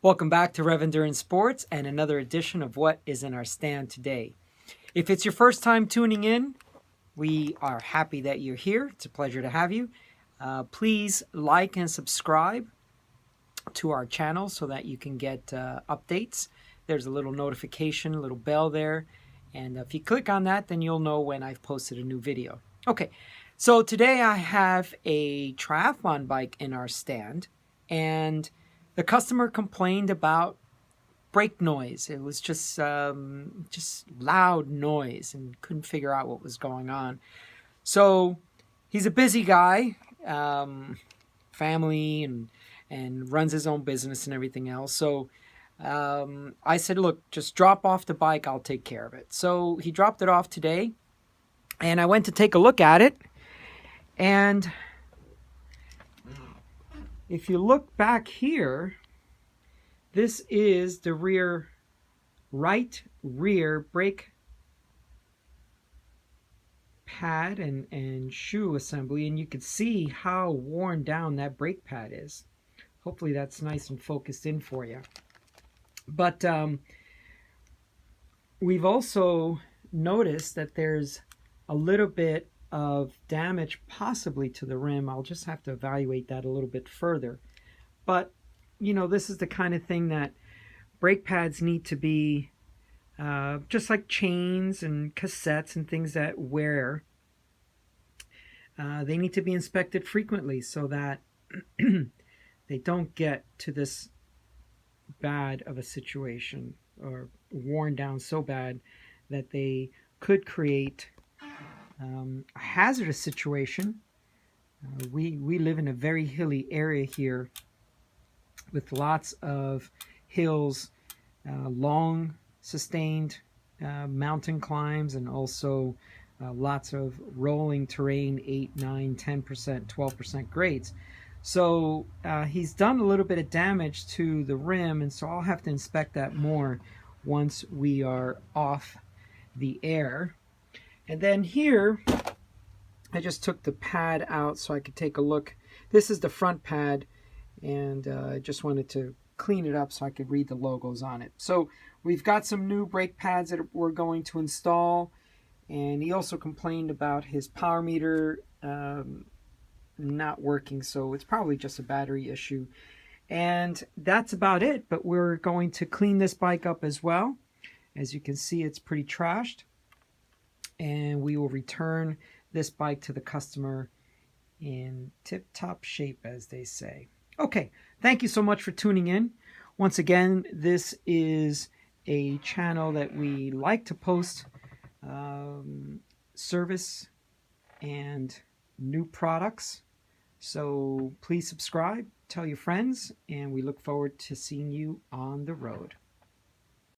Welcome back to Rev Endurance Sports and another edition of what is in our stand today. If it's your first time tuning in, we are happy that you're here. It's a pleasure to have you. Please like and subscribe to our channel so that you can get updates. There's a little notification, a little bell there. And if you click on that, then you'll know when I've posted a new video. Okay, so today I have a triathlon bike in our stand, and the customer complained about brake noise. It was just loud noise and couldn't figure out what was going on. So he's a busy guy, family and runs his own business and everything else. So I said, look, just drop off the bike. I'll take care of it. So he dropped it off today, and I went to take a look at it. And if you look back here, this is the right rear brake pad and shoe assembly, and you can see how worn down that brake pad is. Hopefully that's nice and focused in for you. But we've also noticed that there's a little bit of damage possibly to the rim. I'll just have to evaluate that a little bit further. But, you know, this is the kind of thing that brake pads need to be, just like chains and cassettes and things that wear, they need to be inspected frequently so that they don't get to this bad of a situation or worn down so bad that they could create a hazardous situation. We live in a very hilly area here with lots of hills, long sustained mountain climbs, and also lots of rolling terrain, 8, 9, 10%, 12% grades. So he's done a little bit of damage to the rim, and so I'll have to inspect that more once we are off the air. And then here, I just took the pad out so I could take a look. This is the front pad, and I just wanted to clean it up so I could read the logos on it. So we've got some new brake pads that we're going to install, and he also complained about his power meter not working, so it's probably just a battery issue. And that's about it, but we're going to clean this bike up as well. As you can see, it's pretty trashed, and we will return this bike to the customer in tip-top shape, as they say. Okay, thank you so much for tuning in. Once again, this is a channel that we like to post service and new products. So please subscribe, tell your friends, and we look forward to seeing you on the road.